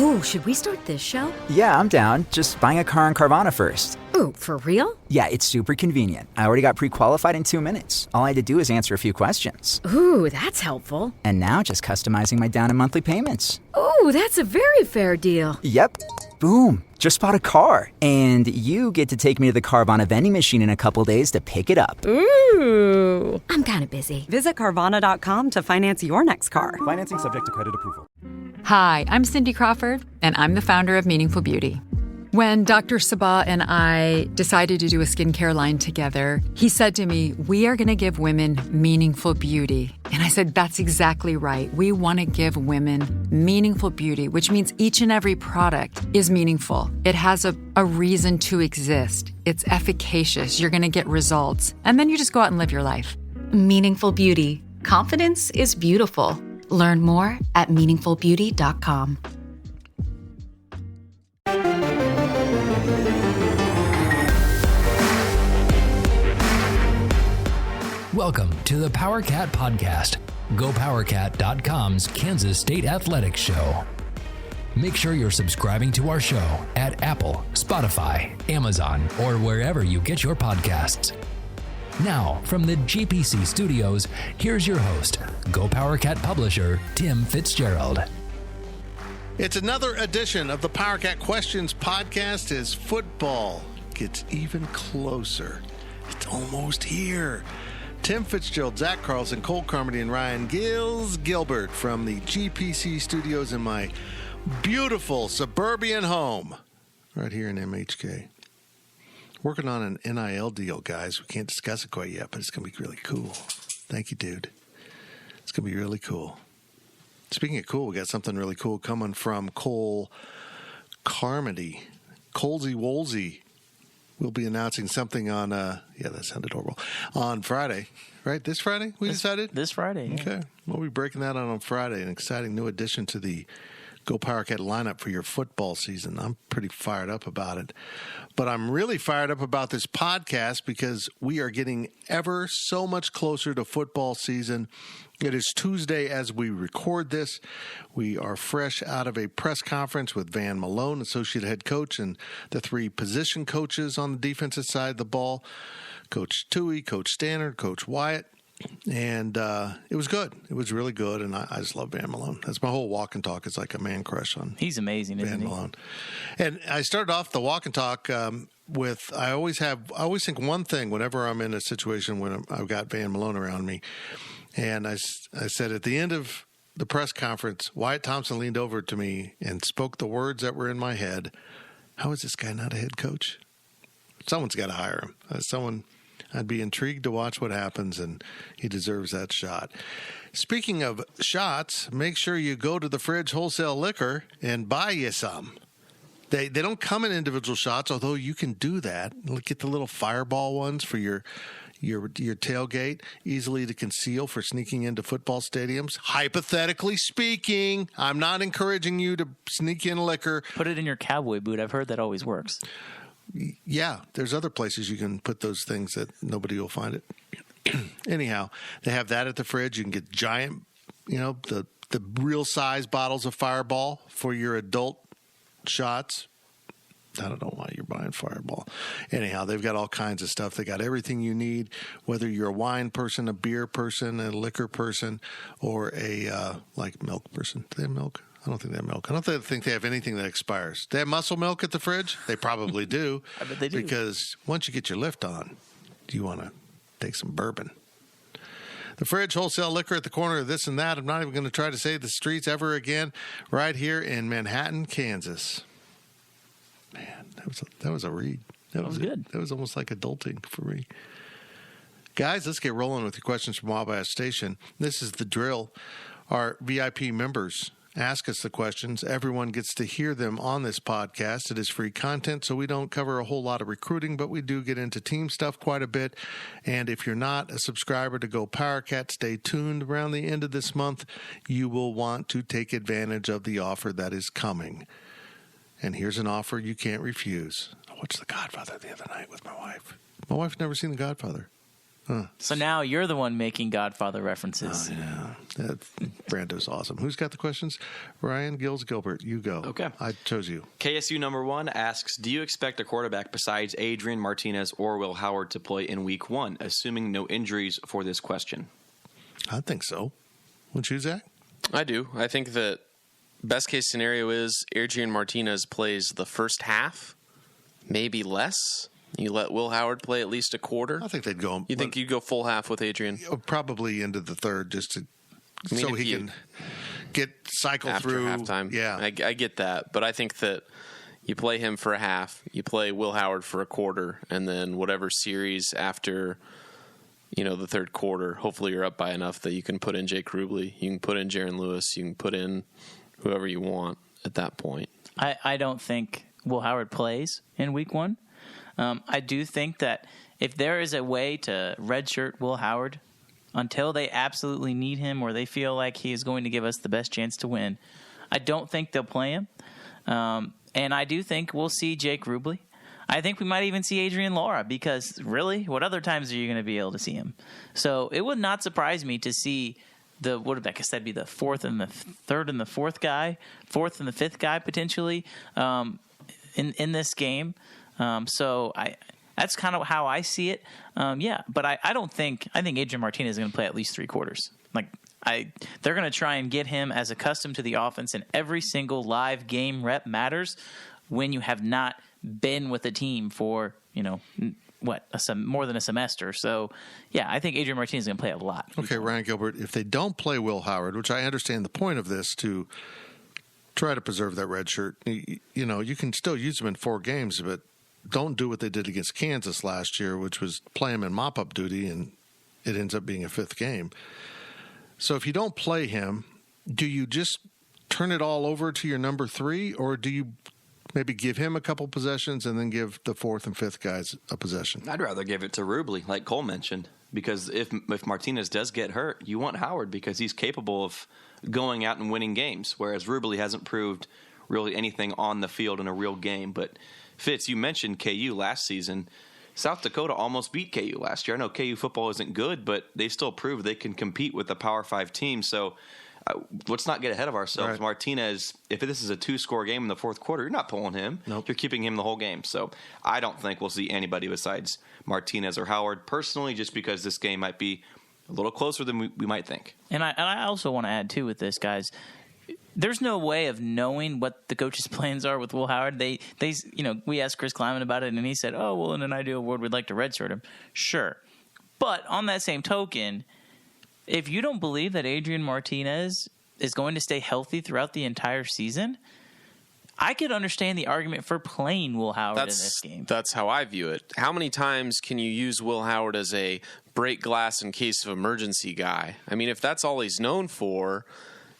Oh, should we start this show? Yeah, I'm down. Just buying a car on Carvana first. Ooh, for real? Yeah, it's super convenient. I already got pre-qualified in 2 minutes. All I had to do is answer a few questions. Ooh, that's helpful. And now just customizing my down and monthly payments. Ooh, that's a very fair deal. Yep. Boom. Just bought a car. And you get to take me to the Carvana vending machine in a couple days to pick it up. Ooh. I'm kind of busy. Visit Carvana.com to finance your next car. Financing subject to credit approval. Hi, I'm Cindy Crawford, and I'm the founder of Meaningful Beauty. When Dr. Sabah and I decided to do a skincare line together, he said to me, we are going to give women meaningful beauty. And I said, that's exactly right. We want to give women meaningful beauty, which means each and every product is meaningful. It has a reason to exist. It's efficacious. You're going to get results. And then you just go out and live your life. Meaningful Beauty. Confidence is beautiful. Learn more at meaningfulbeauty.com. Welcome to the PowerCat Podcast, GoPowerCat.com's Kansas State Athletics Show. Make sure you're subscribing to our show at Apple, Spotify, Amazon, or wherever you get your podcasts. Now, from the GPC studios, here's your host, GoPowerCat publisher, Tim Fitzgerald. It's another edition of the PowerCat Questions podcast as football gets even closer. It's almost here. Tim Fitzgerald, Zach Carlson, Cole Carmody, and Ryan Gilbert from the GPC studios in my beautiful suburban home right here in MHK. Working on an NIL deal, guys. We can't discuss it quite yet, but it's going to be really cool. Thank you, dude. It's going to be really cool. Speaking of cool, we got something really cool coming from Cole Carmody. Colesy Wolsey will be announcing something on, that sounded horrible, on Friday. Right? This Friday, we decided? This Friday, yeah. Okay. We'll be breaking that out on Friday. An exciting new addition to the Go PowerCat lineup for your football season. I'm pretty fired up about it. But I'm really fired up about this podcast because we are getting ever so much closer to football season. It is Tuesday as we record this. We are fresh out of a press conference with Van Malone, associate head coach, and the three position coaches on the defensive side of the ball, Coach Tui, Coach Stannard, Coach Wyatt. And it was good. It was really good, and I just love Van Malone. That's my whole walk and talk. It's like a man crush on. He's amazing, isn't he? Van Malone. And I started off the walk and talk with I always think one thing whenever I'm in a situation when I've got Van Malone around me, and I said at the end of the press conference, Wyatt Thompson leaned over to me and spoke the words that were in my head. How is this guy not a head coach? Someone's got to hire him. I'd be intrigued to watch what happens, and he deserves that shot. Speaking of shots, make sure you go to the Fridge Wholesale Liquor and buy you some. They don't come in individual shots, although you can do that. Get the little fireball ones for your tailgate, easily to conceal for sneaking into football stadiums. Hypothetically speaking, I'm not encouraging you to sneak in liquor. Put it in your cowboy boot. I've heard that always works. Yeah, there's other places you can put those things that nobody will find it. Anyhow, they have that at the Fridge. You can get giant, the real size bottles of Fireball for your adult shots. I don't know why you're buying Fireball. Anyhow, they've got all kinds of stuff. They got everything you need, whether you're a wine person, a beer person, a liquor person, or a milk person. Do they have milk? I don't think they have milk. I don't think they have anything that expires. They have muscle milk at the Fridge? They probably do. I bet they do. Because once you get your lift on, you want to take some bourbon. The Fridge Wholesale Liquor at the corner of this and that. I'm not even going to try to say the streets ever again. Right here in Manhattan, Kansas. Man, that was a read. That was good. That was almost like adulting for me. Guys, let's get rolling with your questions from Wabash Station. This is the drill. Our VIP members ask us the questions. Everyone gets to hear them on this podcast. It is free content, so we don't cover a whole lot of recruiting, but we do get into team stuff quite a bit. And if you're not a subscriber to Go PowerCat, stay tuned. Around the end of this month, you will want to take advantage of the offer that is coming. And here's an offer you can't refuse. I watched The Godfather the other night with my wife. My wife's never seen The Godfather. So now you're the one making Godfather references. Oh, yeah. Brando's awesome. Who's got the questions? Ryan Gills Gilbert, you go. Okay. I chose you. KSU number 1 asks, do you expect a quarterback besides Adrian Martinez or Will Howard to play in week 1, assuming no injuries for this question? I think so. Wouldn't you, Zach? I do. I think that best case scenario is Adrian Martinez plays the first half, maybe less. You let Will Howard play at least a quarter. I think they'd go. You think you'd go full half with Adrian? Probably into the third, just to so he can get cycle after through halftime. Yeah, I get that, but I think that you play him for a half, you play Will Howard for a quarter, and then whatever series after the third quarter, hopefully you're up by enough that you can put in Jake Rubley, you can put in Jaron Lewis, you can put in whoever you want at that point. I don't think Will Howard plays in week 1. I do think that if there is a way to redshirt Will Howard until they absolutely need him or they feel like he is going to give us the best chance to win, I don't think they'll play him. And I do think we'll see Jake Rubley. I think we might even see Adrian Laura because, really, what other times are you going to be able to see him? So it would not surprise me to see what I guess that'd be the fourth and the third and the fourth guy, fourth and the fifth guy potentially in this game. So that's kind of how I see it. But I think Adrian Martinez is going to play at least 3 quarters. They're going to try and get him as accustomed to the offense, and every single live game rep matters when you have not been with a team for more than a semester. So I think Adrian Martinez is going to play a lot. Okay, Ryan Gilbert, if they don't play Will Howard, which I understand the point of this to try to preserve that red shirt, you can still use him in 4 games, but don't do what they did against Kansas last year, which was play him in mop-up duty, and it ends up being a 5th game. So if you don't play him, do you just turn it all over to your number 3, or do you maybe give him a couple possessions and then give the 4th and 5th guys a possession? I'd rather give it to Rubley, like Cole mentioned, because if Martinez does get hurt, you want Howard because he's capable of going out and winning games, whereas Rubley hasn't proved really anything on the field in a real game. But Fitz, you mentioned KU last season. South Dakota almost beat KU last year. I know KU football isn't good, but they still proved they can compete with the Power 5 team. So let's not get ahead of ourselves. Right. Martinez, if this is a 2-score game in the 4th quarter, you're not pulling him. Nope. You're keeping him the whole game. So I don't think we'll see anybody besides Martinez or Howard, personally, just because this game might be a little closer than we might think. And I also want to add, too, with this, guys, there's no way of knowing what the coaches' plans are with Will Howard. We asked Chris Kleiman about it, and he said, "Oh, well, in an ideal world, we'd like to redshirt him." Sure, but on that same token, if you don't believe that Adrian Martinez is going to stay healthy throughout the entire season, I could understand the argument for playing Will Howard in this game. That's how I view it. How many times can you use Will Howard as a break glass in case of emergency guy? I mean, if that's all he's known for,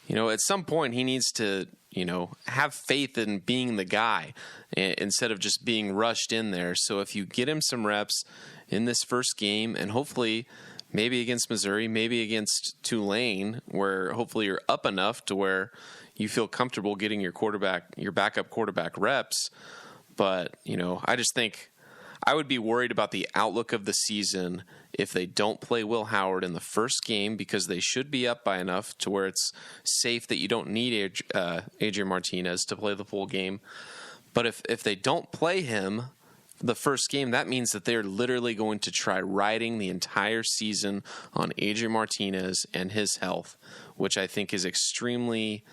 at some point he needs to, have faith in being the guy instead of just being rushed in there. So if you get him some reps in this first game, and hopefully maybe against Missouri, maybe against Tulane, where hopefully you're up enough to where you feel comfortable getting your backup quarterback reps. But, I just think I would be worried about the outlook of the season if they don't play Will Howard in the first game, because they should be up by enough to where it's safe that you don't need Adrian Martinez to play the full game. But if they don't play him the first game, that means that they're literally going to try riding the entire season on Adrian Martinez and his health, which I think is extremely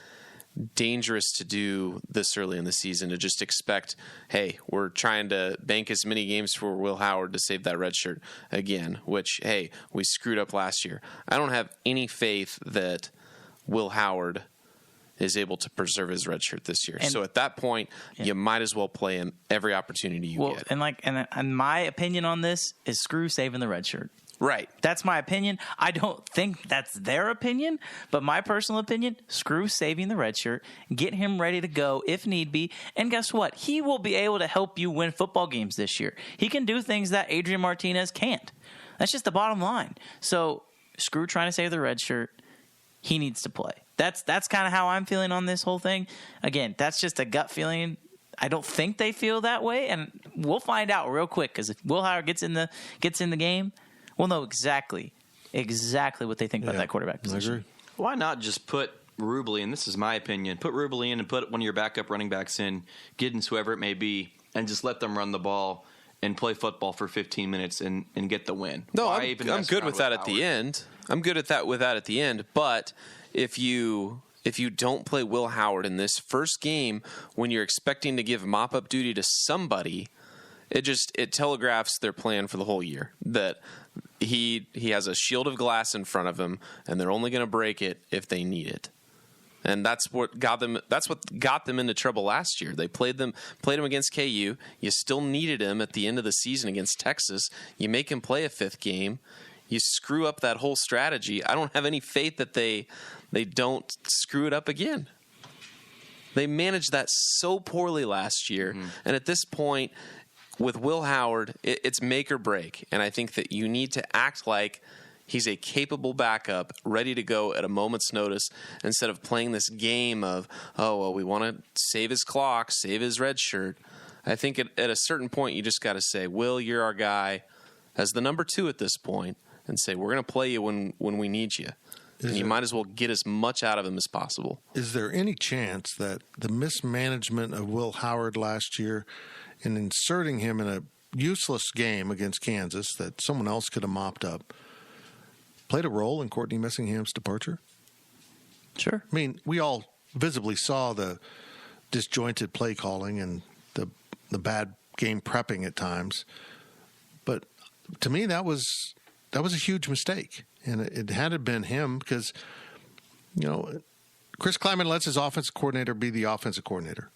dangerous to do this early in the season, to just expect, hey, we're trying to bank as many games for Will Howard to save that red shirt again, which, hey, we screwed up last year. I don't have any faith that Will Howard is able to preserve his red shirt this year. So at that point, you might as well play him every opportunity you get. And my opinion on this is screw saving the red shirt. Right. That's my opinion. I don't think that's their opinion, but my personal opinion, screw saving the red shirt, get him ready to go if need be, and guess what? He will be able to help you win football games this year. He can do things that Adrian Martinez can't. That's just the bottom line. So screw trying to save the red shirt. He needs to play. That's kind of how I'm feeling on this whole thing. Again, that's just a gut feeling. I don't think they feel that way, and we'll find out real quick, because if Will Howard gets in the game, will know exactly what they think about that quarterback position. I agree. Why not just put Rubley, and this is my opinion, put Rubley in and put one of your backup running backs in, Giddens, whoever it may be, and just let them run the ball and play football for 15 minutes and get the win. No, I'm good with that at the end. I'm good at that with that at the end. But if you don't play Will Howard in this first game when you're expecting to give mop-up duty to somebody, it telegraphs their plan for the whole year. That he has a shield of glass in front of him, and they're only going to break it if they need it. And that's what got them into trouble last year. They played him against KU. You still needed him at the end of the season against Texas. You make him play a fifth game. You screw up that whole strategy. I don't have any faith that they don't screw it up again. They managed that so poorly last year. Mm-hmm. And at this point, with Will Howard, it's make or break. And I think that you need to act like he's a capable backup, ready to go at a moment's notice, instead of playing this game of, we want to save his clock, save his red shirt. I think at a certain point, you just got to say, Will, you're our guy, as the number 2 at this point, and say, we're going to play you when we need you. And you might as well get as much out of him as possible. Is there any chance that the mismanagement of Will Howard last year and inserting him in a useless game against Kansas that someone else could have mopped up played a role in Courtney Messingham's departure? Sure. I mean, we all visibly saw the disjointed play calling and the bad game prepping at times. But to me, that was a huge mistake. And it had been him because, Chris Kleiman lets his offensive coordinator be the offensive coordinator.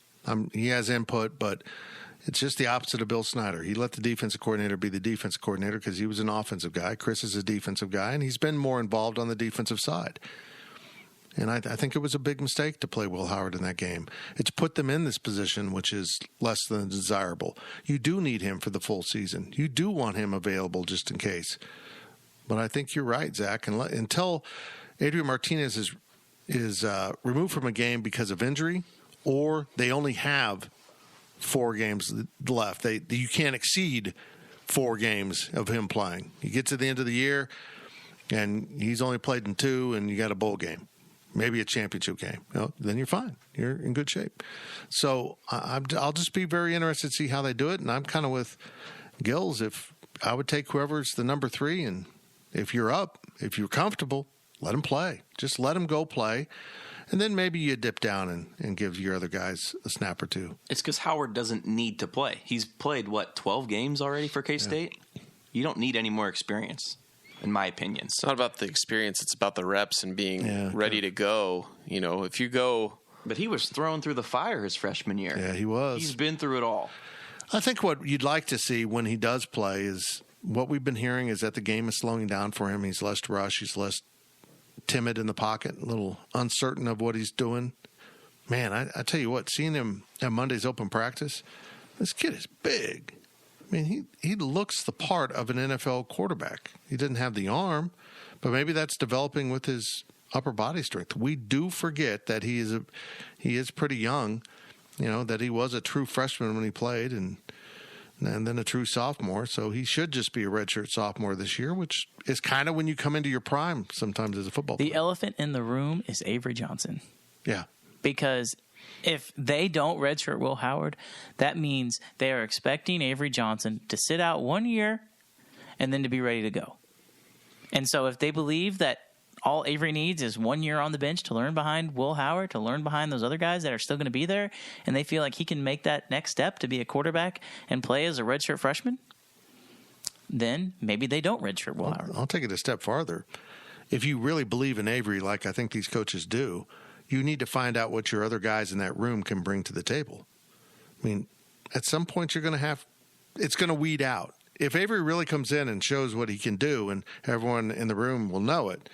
He has input, but it's just the opposite of Bill Snyder. He let the defensive coordinator be the defensive coordinator because he was an offensive guy. Chris is a defensive guy, and he's been more involved on the defensive side. And I think it was a big mistake to play Will Howard in that game. It's put them in this position, which is less than desirable. You do need him for the full season. You do want him available just in case. But I think you're right, Zach. And until Adrian Martinez is removed from a game because of injury, or they only have 4 games left, you can't exceed 4 games of him playing. You get to the end of the year, and he's only played in 2, and you got a bowl game, maybe a championship game. Then you're fine. You're in good shape. So I'll just be very interested to see how they do it. And I'm kind of with Gills. If I would take whoever's the number 3, and if you're up, if you're comfortable, let him play. Just let him go play. And then maybe you dip down and give your other guys a snap or 2. It's because Howard doesn't need to play. He's played, 12 games already for K-State? Yeah. You don't need any more experience, in my opinion. It's not about the experience. It's about the reps and being ready to go. If you go. But he was thrown through the fire his freshman year. Yeah, he was. He's been through it all. I think what you'd like to see when he does play is what we've been hearing is that the game is slowing down for him. He's less rushed. He's less timid in the pocket, a little uncertain of what he's doing. Man, I tell you what, seeing him at Monday's open practice, this kid is big. I mean, he looks the part of an NFL quarterback. He doesn't have the arm, but maybe that's developing with his upper body strength. We do forget that he is pretty young, that he was a true freshman when he played and then a true sophomore. So he should just be a redshirt sophomore this year, which is kind of when you come into your prime sometimes as a football player. The elephant in the room is Avery Johnson. Yeah. Because if they don't redshirt Will Howard, that means they are expecting Avery Johnson to sit out 1 year and then to be ready to go. And so if they believe that all Avery needs is 1 year on the bench to learn behind Will Howard, to learn behind those other guys that are still going to be there, and they feel like he can make that next step to be a quarterback and play as a redshirt freshman, then maybe they don't redshirt Will Howard. I'll take it a step farther. If you really believe in Avery, like I think these coaches do, you need to find out what your other guys in that room can bring to the table. I mean, at some point it's going to weed out. If Avery really comes in and shows what he can do and everyone in the room will know it,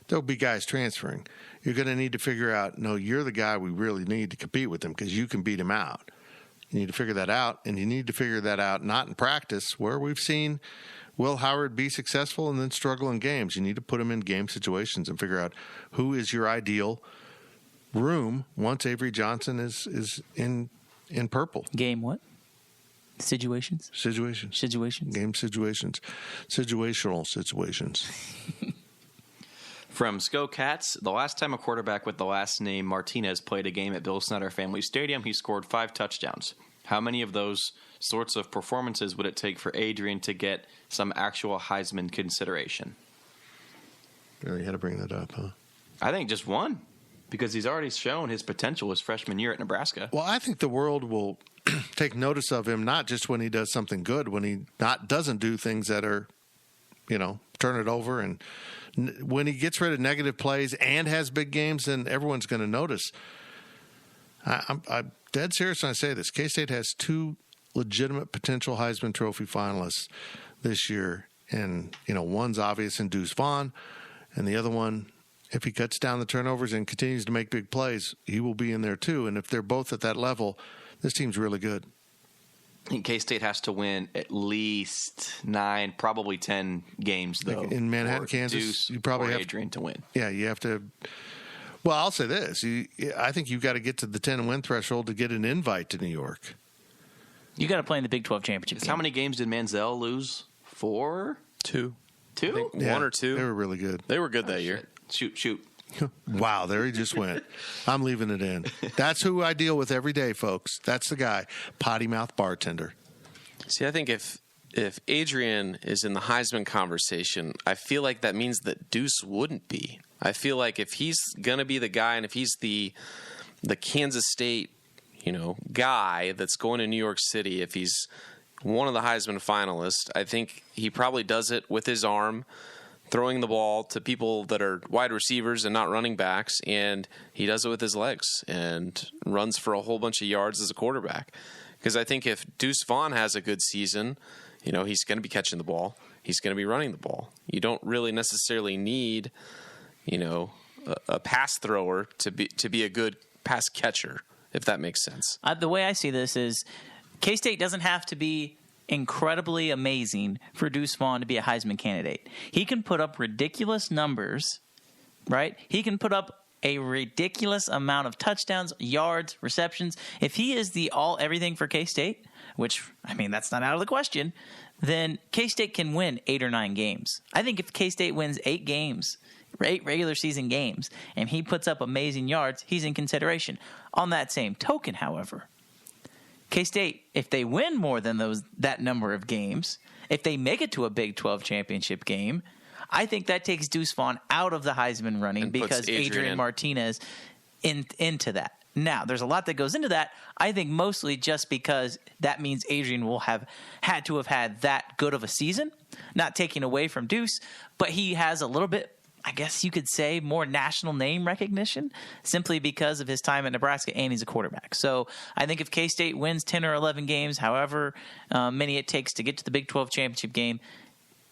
there'll be guys transferring. You're going to need to figure out, no, you're the guy we really need to compete with him because you can beat him out. You need to figure that out, and you need to figure that out not in practice where we've seen Will Howard be successful and then struggle in games. You need to put him in game situations and figure out who is your ideal room once Avery Johnson is in purple. Game what? Situations. Game situations. Situational situations. From Sco Cats, the last time a quarterback with the last name Martinez played a game at Bill Snyder Family Stadium, he scored 5 touchdowns. How many of those sorts of performances would it take for Adrian to get some actual Heisman consideration? Really had to bring that up, huh? I think just one, because he's already shown his potential his freshman year at Nebraska. Well, I think the world will take notice of him, not just when he does something good, when he doesn't do things that are, turn it over. And when he gets rid of negative plays and has big games, then everyone's going to notice. I'm dead serious when I say this. K-State has 2 legitimate potential Heisman Trophy finalists this year. And, one's obvious in Deuce Vaughn, and the other one, if he cuts down the turnovers and continues to make big plays, he will be in there too. And if they're both at that level, this team's really good. I think K-State has to win at least 9, probably 10 games, though. In Manhattan, for Kansas, Deuce you probably or have Adrian to win. Yeah, you have to. Well, I'll say this: I think you've got to get to the 10-win threshold to get an invite to New York. You got to play in the Big 12 championship game. How many games did Manziel lose? 4? 2. 2? I think 1 or 2. They were really good. They were good that year. Shoot. Wow, there he just went. I'm leaving it in. That's who I deal with every day, folks. That's the guy, potty mouth bartender. See, I think if Adrian is in the Heisman conversation, I feel like that means that Deuce wouldn't be. I feel like if he's going to be the guy and if he's the Kansas State, guy that's going to New York City, if he's one of the Heisman finalists, I think he probably does it with his arm, throwing the ball to people that are wide receivers and not running backs, and he does it with his legs and runs for a whole bunch of yards as a quarterback. Because I think if Deuce Vaughn has a good season, he's going to be catching the ball. He's going to be running the ball. You don't really necessarily need, a pass thrower to be a good pass catcher, if that makes sense. The way I see this is K-State doesn't have to be incredibly amazing for Deuce Vaughn to be a Heisman candidate. He can put up ridiculous numbers, right? He can put up a ridiculous amount of touchdowns, yards, receptions. If he is the everything for K-State, which, that's not out of the question, then K-State can win 8 or 9 games. I think if K-State wins 8 games, 8 regular season games, and he puts up amazing yards, he's in consideration. On that same token, however, K-State, if they win more than that number of games, if they make it to a Big 12 championship game, I think that takes Deuce Vaughn out of the Heisman running and because Adrian Martinez into that. Now, there's a lot that goes into that. I think mostly just because that means Adrian will have had to have had that good of a season, not taking away from Deuce, but he has a little bit, I guess you could say, more national name recognition simply because of his time at Nebraska and he's a quarterback. So I think if K-State wins 10 or 11 games, however many it takes to get to the Big 12 championship game,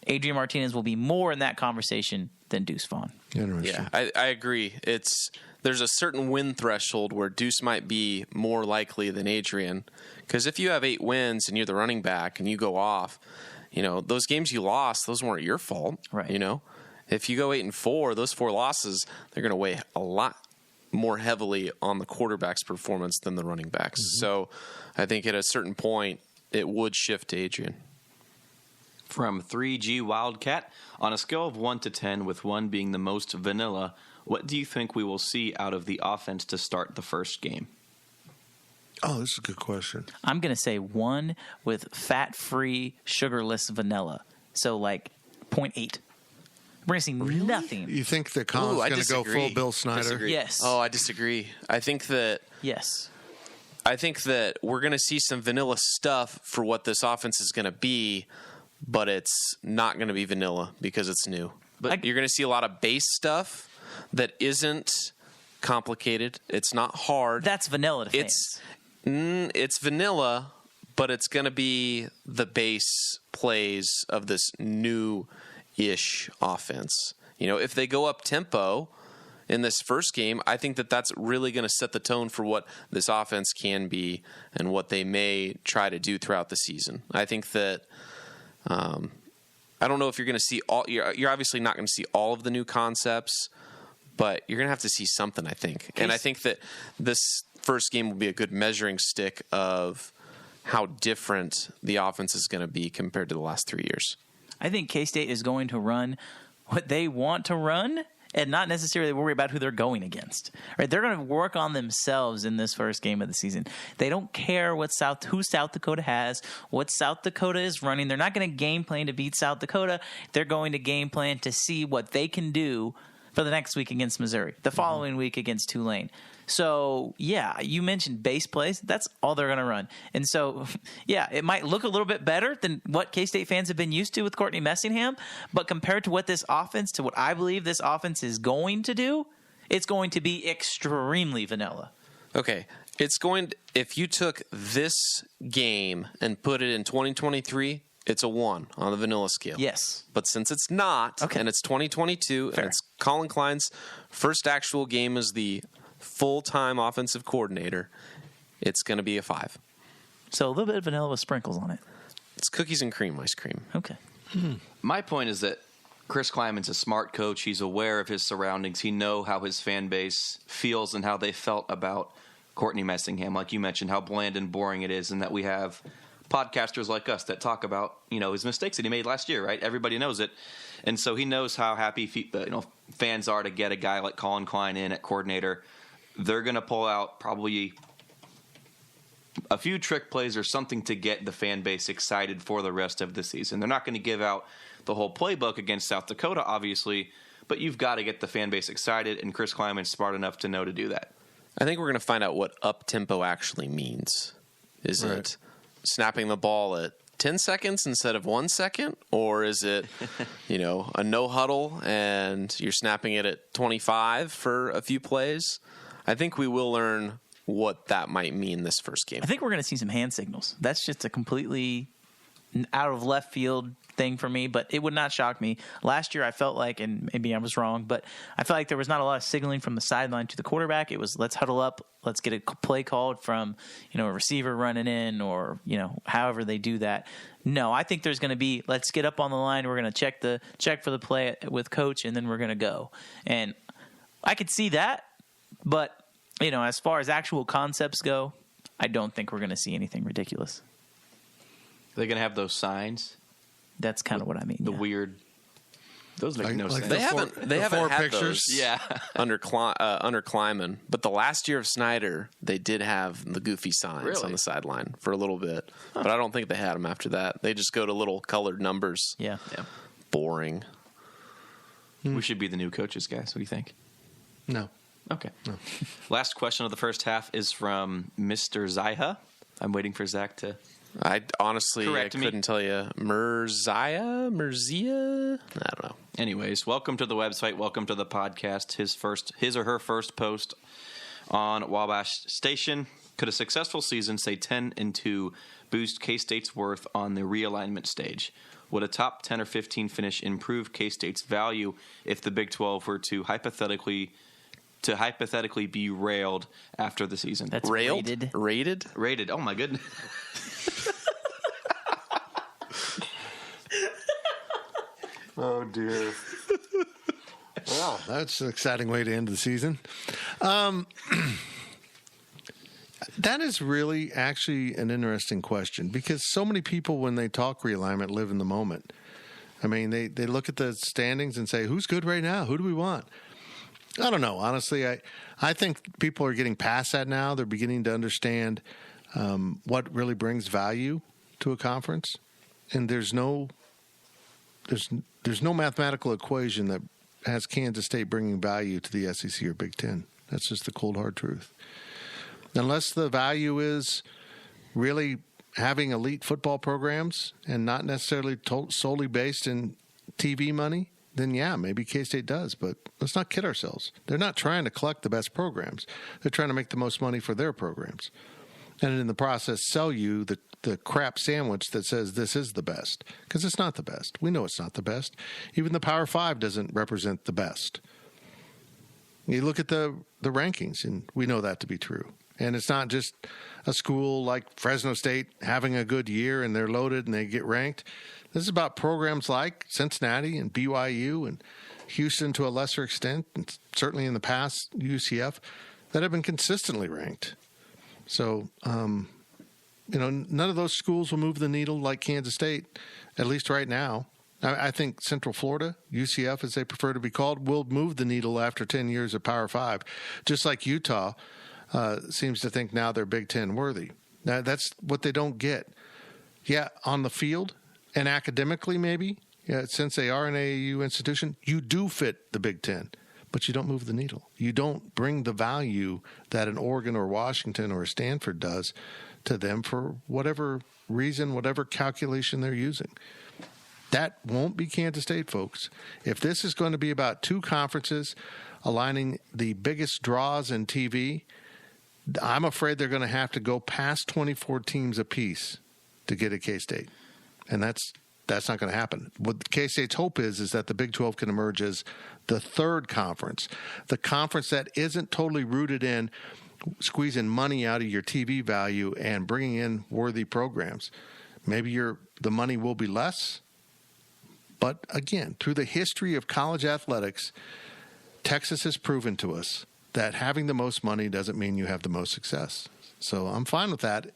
Adrian Martinez will be more in that conversation than Deuce Vaughn. Yeah, I agree. There's a certain win threshold where Deuce might be more likely than Adrian. Because if you have 8 wins and you're the running back and you go off, those games you lost, those weren't your fault. Right. If you go 8-4, those 4 losses, they're going to weigh a lot more heavily on the quarterback's performance than the running backs. Mm-hmm. So I think at a certain point, it would shift to Adrian. From 3G Wildcat, on a scale of 1 to 10, with 1 being the most vanilla, what do you think we will see out of the offense to start the first game? Oh, this is a good question. I'm going to say 1 with fat-free, sugarless vanilla. So 0.8. We're going to see nothing. You think that Colin's going to go full Bill Snyder? Yes. Oh, I disagree. I think that we're going to see some vanilla stuff for what this offense is going to be, but it's not going to be vanilla because it's new. But you're going to see a lot of base stuff that isn't complicated. It's not hard. That's vanilla to fans. It's vanilla, but it's going to be the base plays of this new-ish offense. If they go up tempo in this first game, I think that that's really going to set the tone for what this offense can be and what they may try to do throughout the season. I think that I don't know if you're going to see all. You're obviously not going to see all of the new concepts, but you're going to have to see something, I think. And I think that this first game will be a good measuring stick of how different the offense is going to be compared to the last 3 years. I think K-State is going to run what they want to run and not necessarily worry about who they're going against. Right? They're going to work on themselves in this first game of the season. They don't care who South Dakota has, what South Dakota is running. They're not going to game plan to beat South Dakota. They're going to game plan to see what they can do for the next week against Missouri, the following week against Tulane. So, yeah, you mentioned base plays. That's all they're going to run. And so, yeah, it might look a little bit better than what K-State fans have been used to with Courtney Messingham, but compared to what I believe this offense is going to do, it's going to be extremely vanilla. Okay. If you took this game and put it in 2023, it's a 1 on the vanilla scale. Yes. But since it's not, and it's 2022, Fair. and it's Colin Klein's first actual game as the full-time offensive coordinator, it's going to be a 5. So a little bit of vanilla with sprinkles on it. It's cookies and cream ice cream. Okay. My point is that Chris Kleiman's a smart coach. He's aware of his surroundings. He knows how his fan base feels and how they felt about Courtney Messingham. Like you mentioned, how bland and boring it is, and that we have podcasters like us that talk about, his mistakes that he made last year, right? Everybody knows it. And so he knows how happy fans are to get a guy like Colin Klein in at coordinator. They're going to pull out probably a few trick plays or something to get the fan base excited for the rest of the season. They're not going to give out the whole playbook against South Dakota, obviously, but you've got to get the fan base excited, and Chris Kleiman's smart enough to know to do that. I think we're going to find out what up-tempo actually means. Is it snapping the ball at 10 seconds instead of 1 second? Or is it, a no huddle and you're snapping it at 25 for a few plays? I think we will learn what that might mean this first game. I think we're going to see some hand signals. That's just a completely out of left field thing for me, but it would not shock me. Last year I felt like, and maybe I was wrong, but I felt like there was not a lot of signaling from the sideline to the quarterback. It was, let's huddle up, let's get a play called from, a receiver running in, or, however they do that. No, I think there's going to be, let's get up on the line, we're going to check for the play with coach, and then we're going to go. And I could see that, but as far as actual concepts go, I don't think we're going to see anything ridiculous. Are they going to have those signs? That's kind of what I mean. The weird. Those make no sense. They haven't had pictures. Those under Kleiman, but the last year of Snyder, they did have the goofy signs on the sideline for a little bit, but I don't think they had them after that. They just go to little colored numbers. Yeah. Boring. We should be the new coaches, guys. What do you think? No. Okay. No. Last question of the first half is from Mr. Zaiha. I'm waiting for Zach to. I honestly couldn't tell you. Merzia? I don't know. Anyways, welcome to the website. Welcome to the podcast. His or her first post on Wabash Station. Could a successful season, say 10-2, boost K-State's worth on the realignment stage? Would a top 10 or 15 finish improve K-State's value if the Big 12 were to hypothetically be railed after the season? That's railed? Rated. Oh my goodness. Oh, dear. Well, that's an exciting way to end the season. That is really actually an interesting question, because so many people, when they talk realignment, live in the moment. I mean, they look at the standings and say, who's good right now? Who do we want? I don't know. Honestly, I think people are getting past that now. They're beginning to understand what really brings value to a conference. And there's no mathematical equation that has Kansas State bringing value to the SEC or Big Ten. That's just the cold, hard truth. Unless the value is really having elite football programs and not necessarily solely based in TV money, then yeah, maybe K-State does. But let's not kid ourselves. They're not trying to collect the best programs. They're trying to make the most money for their programs. And in the process, sell you the crap sandwich that says this is the best, because it's not the best. We know it's not the best. Even the Power 5 doesn't represent the best. You look at the rankings, and we know that to be true. And it's not just a school like Fresno State having a good year and they're loaded and they get ranked. This is about programs like Cincinnati and BYU and Houston to a lesser extent, and certainly in the past UCF, that have been consistently ranked. So, none of those schools will move the needle like Kansas State, at least right now. I think Central Florida, UCF as they prefer to be called, will move the needle after 10 years of Power 5, just like Utah seems to think now they're Big Ten worthy. Now, that's what they don't get. Yeah, on the field and academically maybe, since they are an AAU institution, you do fit the Big Ten, but you don't move the needle. You don't bring the value that an Oregon or Washington or a Stanford does to them for whatever reason, whatever calculation they're using. That won't be Kansas State, folks. If this is going to be about two conferences aligning the biggest draws in TV, I'm afraid they're going to have to go past 24 teams apiece to get a K-State. And that's not going to happen. What K-State's hope is that the Big 12 can emerge as the third conference, the conference that isn't totally rooted in squeezing money out of your TV value and bringing in worthy programs. Maybe the money will be less. But again, through the history of college athletics, Texas has proven to us that having the most money doesn't mean you have the most success. So I'm fine with that.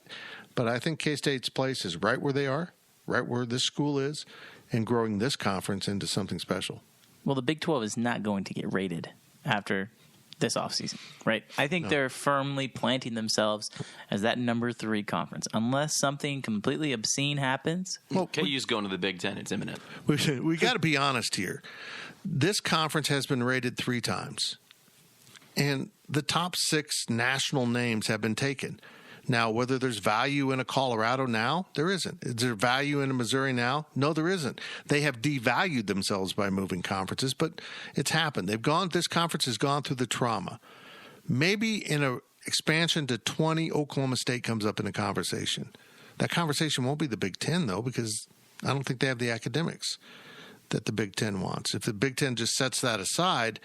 But I think K-State's place is right where they are, right where this school is, and growing this conference into something special. Well, the Big 12 is not going to get rated after this offseason, right? I think they're firmly planting themselves as that number 3 conference. Unless something completely obscene happens. Well, KU's going to the Big Ten. It's imminent. We got to be honest here. This conference has been rated 3 times. And the top 6 national names have been taken. Now, whether there's value in a Colorado now, there isn't. Is there value in a Missouri now? No, there isn't. They have devalued themselves by moving conferences, but it's happened. This conference has gone through the trauma. Maybe in an expansion to 20, Oklahoma State comes up in a conversation. That conversation won't be the Big Ten, though, because I don't think they have the academics that the Big Ten wants. If the Big Ten just sets that aside,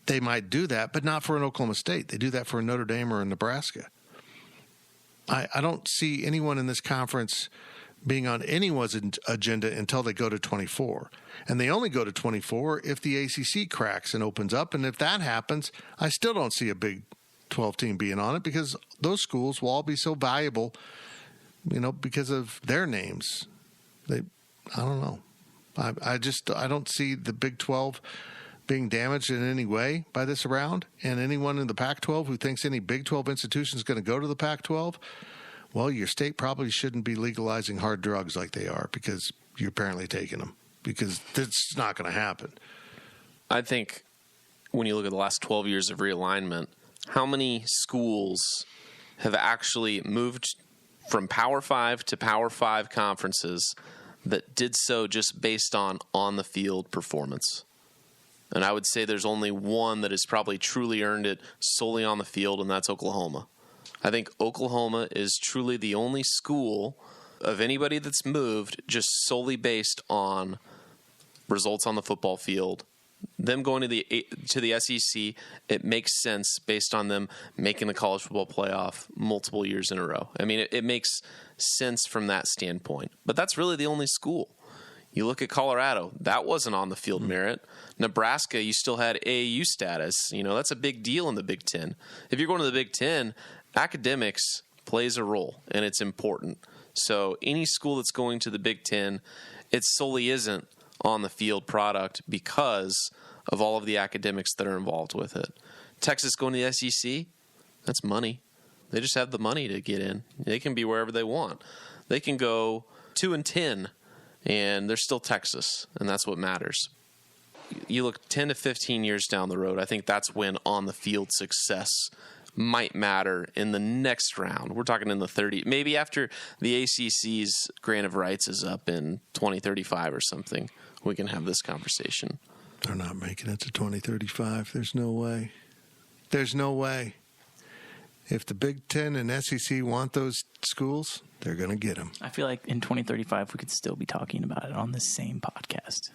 they might do that, but not for an Oklahoma State. They do that for a Notre Dame or a Nebraska. I don't see anyone in this conference being on anyone's agenda until they go to 24. And they only go to 24 if the ACC cracks and opens up. And if that happens, I still don't see a Big 12 team being on it because those schools will all be so valuable, because of their names. I don't know. I don't see the Big 12 being damaged in any way by this round, and anyone in the Pac-12 who thinks any Big 12 institution is going to go to the Pac-12, well, your state probably shouldn't be legalizing hard drugs like they are because you're apparently taking them, because it's not going to happen. I think when you look at the last 12 years of realignment, how many schools have actually moved from Power 5 to Power 5 conferences that did so just based on the-field performance? And I would say there's only one that has probably truly earned it solely on the field, and that's Oklahoma. I think Oklahoma is truly the only school of anybody that's moved just solely based on results on the football field. Them going to the SEC, it makes sense based on them making the college football playoff multiple years in a row. I mean, it makes sense from that standpoint. But that's really the only school. You look at Colorado, that wasn't on the field merit. Nebraska, you still had AAU status. That's a big deal in the Big Ten. If you're going to the Big Ten, academics plays a role, and it's important. So any school that's going to the Big Ten, it solely isn't on the field product because of all of the academics that are involved with it. Texas going to the SEC, that's money. They just have the money to get in. They can be wherever they want. They can go 2-10. And they're still Texas, and that's what matters. You look 10 to 15 years down the road, I think that's when on-the-field success might matter in the next round. We're talking in the 30, maybe after the ACC's grant of rights is up in 2035 or something, we can have this conversation. They're not making it to 2035. There's no way. There's no way. If the Big Ten and SEC want those schools, they're going to get them. I feel like in 2035 we could still be talking about it on the same podcast.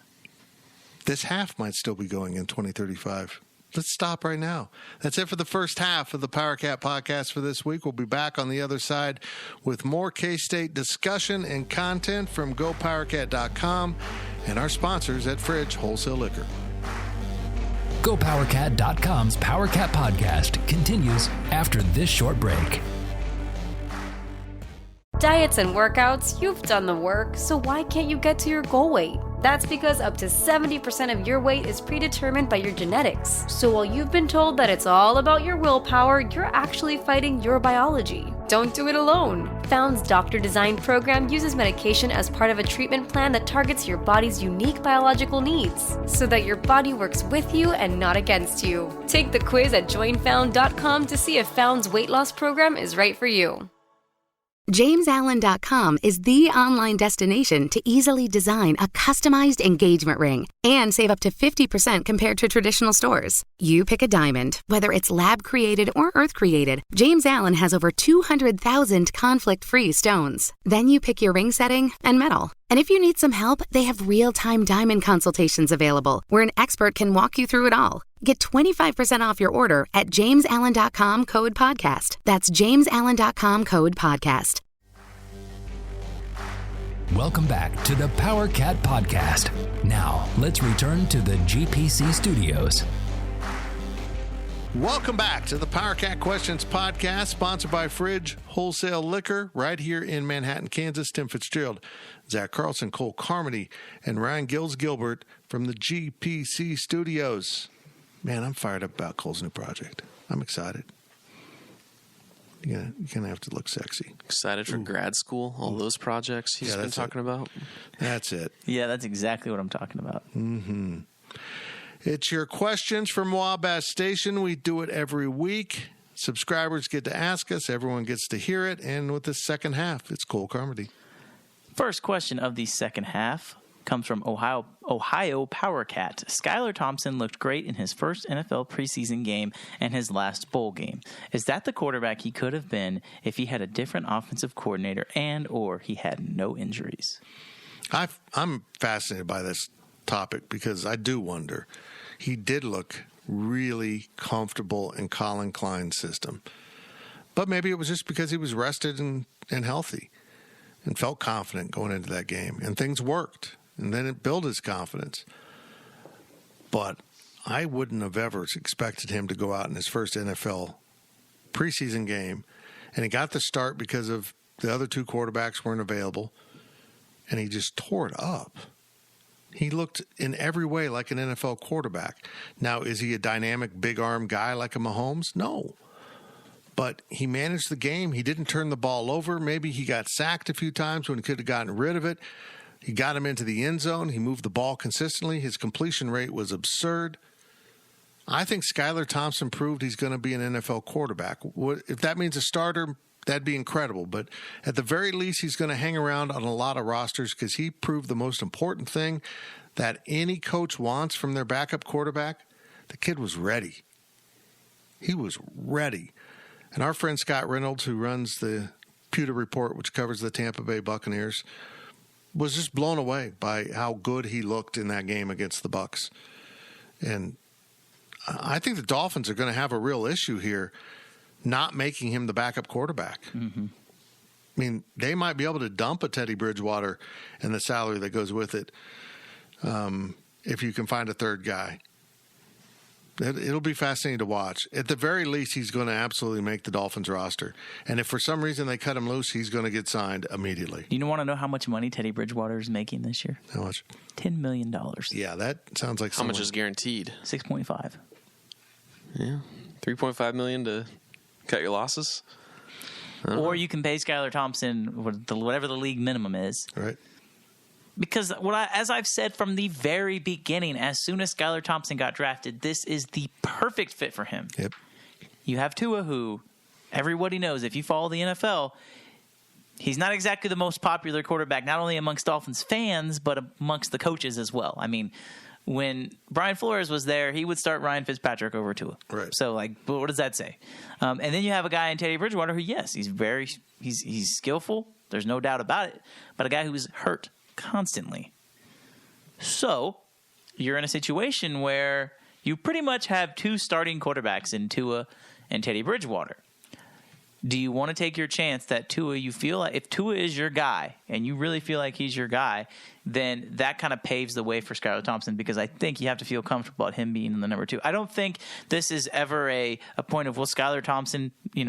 This half might still be going in 2035. Let's stop right now. That's it for the first half of the Power Cat podcast for this week. We'll be back on the other side with more K-State discussion and content from GoPowerCat.com and our sponsors at Fridge Wholesale Liquor. GoPowerCat.com's Power Cat podcast continues after this short break. Diets and workouts, you've done the work, so why can't you get to your goal weight? That's because up to 70% of your weight is predetermined by your genetics. So while you've been told that it's all about your willpower, you're actually fighting your biology. Don't do it alone. Found's Doctor Design program uses medication as part of a treatment plan that targets your body's unique biological needs, so that your body works with you and not against you. Take the quiz at joinfound.com to see if Found's weight loss program is right for you. JamesAllen.com is the online destination to easily design a customized engagement ring and save up to 50% compared to traditional stores. You pick a diamond, whether it's lab-created or earth-created. James Allen has over 200,000 conflict-free stones. Then you pick your ring setting and metal. And if you need some help, they have real-time diamond consultations available, where an expert can walk you through it all. Get 25% off your order at JamesAllen.com code podcast. That's JamesAllen.com code podcast. Welcome back to the Power Cat Podcast. Now, let's return to the GPC studios. Welcome back to the Power Cat Questions Podcast, sponsored by Fridge Wholesale Liquor, right here in Manhattan, Kansas. Tim Fitzgerald, Zach Carlson, Cole Carmody, and Ryan Gilbert from the GPC studios. Man, I'm fired up about Cole's new project. I'm excited. You're gonna have to look sexy. Excited for grad school, all those projects he's been talking about. That's it. Yeah, that's exactly what I'm talking about. Mm-hmm. It's your questions from Wabash Station. We do it every week. Subscribers get to ask us. Everyone gets to hear it. And with the second half, it's Cole Carmody. First question of the second half comes from Ohio Power Cat. Skylar Thompson looked great in his first NFL preseason game and his last bowl game. Is that the quarterback he could have been if he had a different offensive coordinator and or he had no injuries? I'm fascinated by this topic because I do wonder. He did look really comfortable in Colin Klein's system. But maybe it was just because he was rested and healthy and felt confident going into that game. And things worked. And then it built his confidence. But I wouldn't have ever expected him to go out in his first NFL preseason game. And he got the start because of the other two quarterbacks weren't available. And he just tore it up. He looked in every way like an NFL quarterback. Now, is he a dynamic, big-arm guy like a Mahomes? No. But he managed the game. He didn't turn the ball over. Maybe he got sacked a few times when he could have gotten rid of it. He got him into the end zone. He moved the ball consistently. His completion rate was absurd. I think Skylar Thompson proved he's going to be an NFL quarterback. If that means a starter, that'd be incredible. But at the very least, he's going to hang around on a lot of rosters because he proved the most important thing that any coach wants from their backup quarterback. The kid was ready. He was ready. And our friend Scott Reynolds, who runs the Pewter Report, which covers the Tampa Bay Buccaneers, was just blown away by how good he looked in that game against the Bucs. And I think the Dolphins are going to have a real issue here not making him the backup quarterback. Mm-hmm. I mean, they might be able to dump a Teddy Bridgewater and the salary that goes with it if you can find a third guy. It'll be fascinating to watch. At the very least, he's going to absolutely make the Dolphins roster. And if for some reason they cut him loose, he's going to get signed immediately. You want to know how much money Teddy Bridgewater is making this year? How much? $10 million. Yeah, that sounds like How much is guaranteed? 6.5. Yeah, $3.5 million to cut your losses. Or you can pay Skylar Thompson whatever the league minimum is. Right. Because as I've said from the very beginning, as soon as Skylar Thompson got drafted, this is the perfect fit for him. Yep. You have Tua, who everybody knows, if you follow the NFL, he's not exactly the most popular quarterback, not only amongst Dolphins fans, but amongst the coaches as well. I mean, when Brian Flores was there, he would start Ryan Fitzpatrick over Tua. Right. So, what does that say? And then you have a guy in Teddy Bridgewater who, yes, he's skillful. There's no doubt about it. But a guy who's hurt constantly. So you're in a situation where you pretty much have two starting quarterbacks in Tua and Teddy Bridgewater. Do you want to take your chance that Tua, you feel like if Tua is your guy and you really feel like he's your guy, then that kind of paves the way for Skylar Thompson, because I think you have to feel comfortable about him being in the number 2. I don't think this is ever a point of will Skylar Thompson, be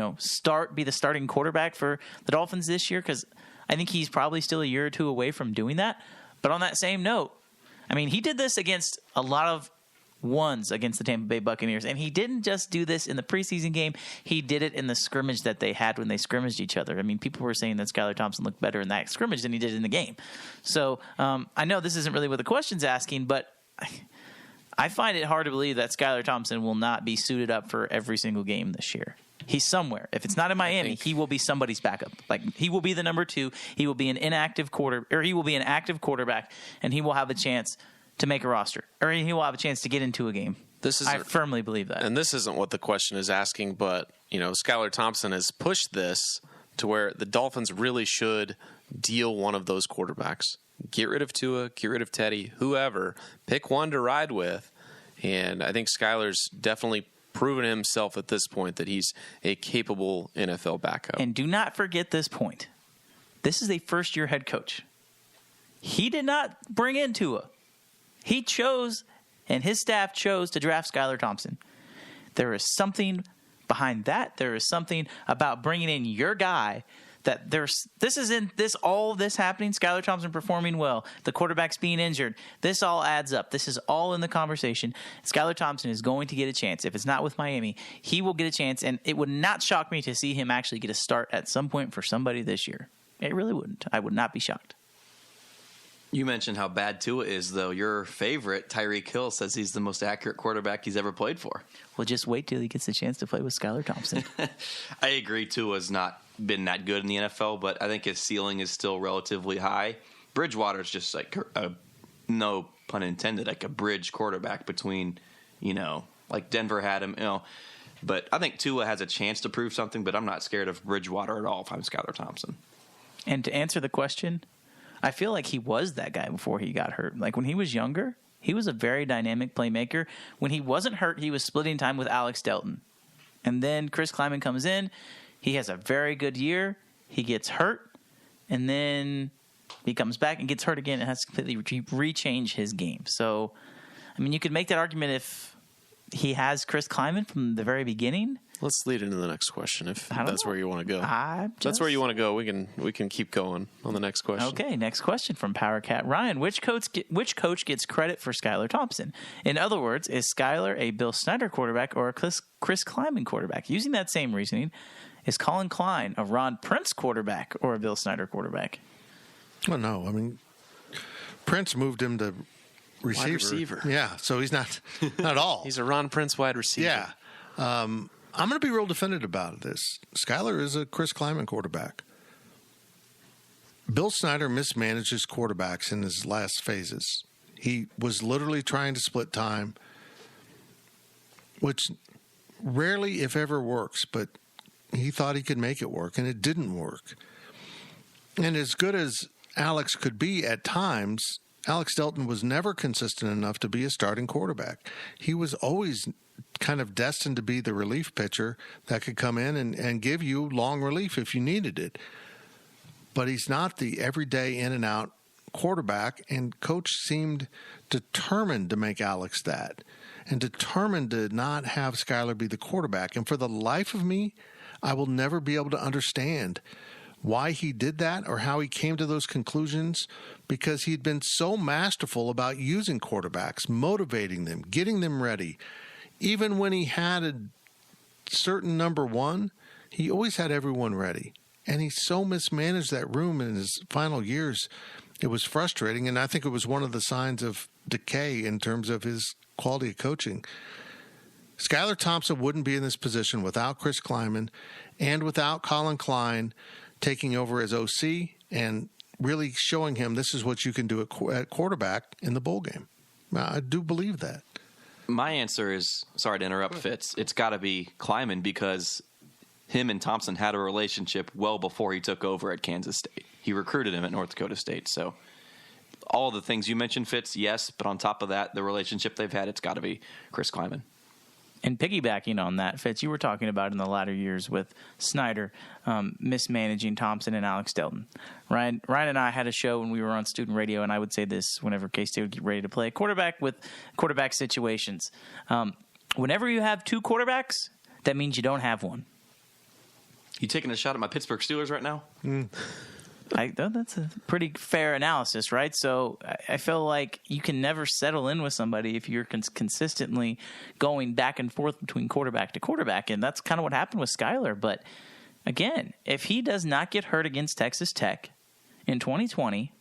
the starting quarterback for the Dolphins this year, because I think he's probably still a year or two away from doing that. But on that same note, I mean, he did this against a lot of ones against the Tampa Bay Buccaneers, and he didn't just do this in the preseason game. He did it in the scrimmage that they had when they scrimmaged each other. I mean, people were saying that Skylar Thompson looked better in that scrimmage than he did in the game. So I know this isn't really what the question's asking, but I find it hard to believe that Skylar Thompson will not be suited up for every single game this year. He's somewhere. If it's not in Miami, he will be somebody's backup. Like, he will be the number 2. He will be an active quarterback, and he will have a chance to make a roster, or he will have a chance to get into a game. I firmly believe that. And this isn't what the question is asking, but Skylar Thompson has pushed this to where the Dolphins really should deal one of those quarterbacks. Get rid of Tua, get rid of Teddy, whoever. Pick one to ride with. And I think Skylar's definitely proven himself at this point that he's a capable NFL backup. And do not forget this point. This is a first-year head coach. He did not bring in Tua. He chose, and his staff chose, to draft Skylar Thompson. There is something behind that. There is something about bringing in your guy that all this happening, Skylar Thompson performing well, the quarterback's being injured. This all adds up. This is all in the conversation. Skylar Thompson is going to get a chance. If it's not with Miami, he will get a chance, and it would not shock me to see him actually get a start at some point for somebody this year. It really wouldn't. I would not be shocked. You mentioned how bad Tua is, though. Your favorite, Tyreek Hill, says he's the most accurate quarterback he's ever played for. Well, just wait till he gets a chance to play with Skylar Thompson. I agree Tua's not been that good in the NFL, but I think his ceiling is still relatively high. Bridgewater's just like no pun intended, like a bridge quarterback between, like Denver had him, But I think Tua has a chance to prove something, but I'm not scared of Bridgewater at all if I'm Skylar Thompson. And to answer the question, I feel like he was that guy before he got hurt. Like, when he was younger, he was a very dynamic playmaker. When he wasn't hurt, he was splitting time with Alex Delton. And then Chris Kleiman comes in. He has a very good year. He gets hurt. And then he comes back and gets hurt again and has to completely rechange his game. So, I mean, you could make that argument if he has Chris Kleiman from the very beginning. Let's lead into the next question if that's where you want to go. That's where you want to go. We can keep going on the next question. Okay, next question from Power Cat Ryan. Which coach gets credit for Skylar Thompson? In other words, is Skylar a Bill Snyder quarterback or a Chris Kleiman quarterback? Using that same reasoning, is Colin Klein a Ron Prince quarterback or a Bill Snyder quarterback? Well, no. I mean, Prince moved him to receiver. Wide receiver. Yeah, so he's not at all. He's a Ron Prince wide receiver. Yeah. I'm going to be real definitive about this. Skylar is a Chris Kleiman quarterback. Bill Snyder mismanages quarterbacks in his last phases. He was literally trying to split time, which rarely, if ever, works, but he thought he could make it work, and it didn't work. And as good as Alex could be at times, Alex Delton was never consistent enough to be a starting quarterback. He was always kind of destined to be the relief pitcher that could come in and give you long relief if you needed it. But he's not the everyday in and out quarterback, and coach seemed determined to make Alex that and determined to not have Skylar be the quarterback. And for the life of me, I will never be able to understand why he did that or how he came to those conclusions, because he'd been so masterful about using quarterbacks, motivating them, getting them ready. Even when he had a certain number one, he always had everyone ready. And he so mismanaged that room in his final years, it was frustrating. And I think it was one of the signs of decay in terms of his quality of coaching. Skylar Thompson wouldn't be in this position without Chris Kleiman and without Colin Klein taking over as OC and really showing him this is what you can do at quarterback in the bowl game. I do believe that. My answer is, sorry to interrupt, Fitz, it's got to be Kleiman, because him and Thompson had a relationship well before he took over at Kansas State. He recruited him at North Dakota State. So all the things you mentioned, Fitz, yes, but on top of that, the relationship they've had, it's got to be Chris Kleiman. And piggybacking on that, Fitz, you were talking about in the latter years with Snyder mismanaging Thompson and Alex Delton. Ryan and I had a show when we were on student radio, and I would say this whenever K-State would get ready to play quarterback with quarterback situations. Whenever you have two quarterbacks, that means you don't have one. You taking a shot at my Pittsburgh Steelers right now? That's a pretty fair analysis, right? So I feel like you can never settle in with somebody if you're consistently going back and forth between quarterback to quarterback, and that's kind of what happened with Skyler. But again, if he does not get hurt against Texas Tech in 2020,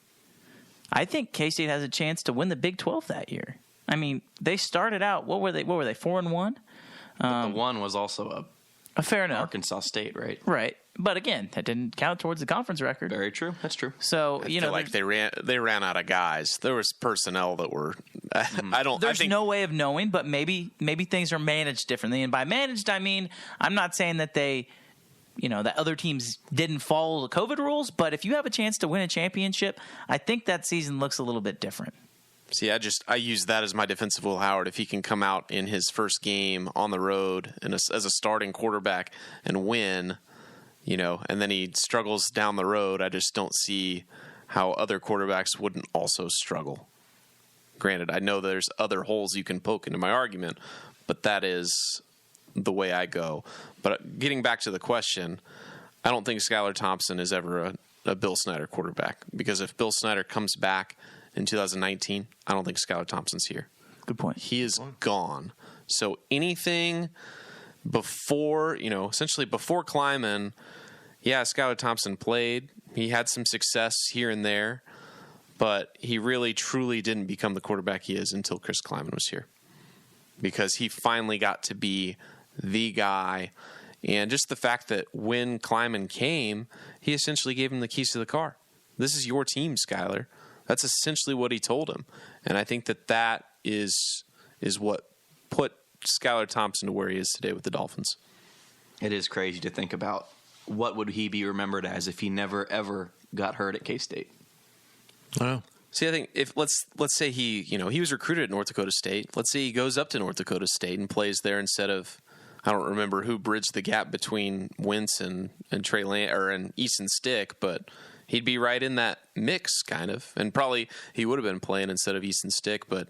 I think K-State has a chance to win the Big 12 that year. I mean, they started out, what were they 4-1? But the one was also a fair enough Arkansas State, right? Right. But again, that didn't count towards the conference record. Very true. That's true. So I feel like they ran out of guys. There was personnel that were. There's no way of knowing, but maybe things are managed differently. And by managed, I mean I'm not saying that that other teams didn't follow the COVID rules. But if you have a chance to win a championship, I think that season looks a little bit different. See, I use that as my defensive Will Howard. If he can come out in his first game on the road and as a starting quarterback and win. And then he struggles down the road. I just don't see how other quarterbacks wouldn't also struggle. Granted, I know there's other holes you can poke into my argument, but that is the way I go. But getting back to the question, I don't think Skylar Thompson is ever a Bill Snyder quarterback, because if Bill Snyder comes back in 2019, I don't think Skylar Thompson's here. Good point. He is gone. So anything before, essentially before Kleiman, yeah, Skylar Thompson played. He had some success here and there, but he really, truly didn't become the quarterback he is until Chris Kleiman was here, because he finally got to be the guy. And just the fact that when Kleiman came, he essentially gave him the keys to the car. This is your team, Skylar. That's essentially what he told him. And I think that is what put Skylar Thompson to where he is today with the Dolphins. It is crazy to think about what would he be remembered as if he never ever got hurt at K-State. Wow. See, I think if let's say he was recruited at North Dakota State. Let's say he goes up to North Dakota State and plays there instead of, I don't remember who bridged the gap between Wentz and Trey and Easton Stick, but he'd be right in that mix kind of, and probably he would have been playing instead of Easton Stick, but.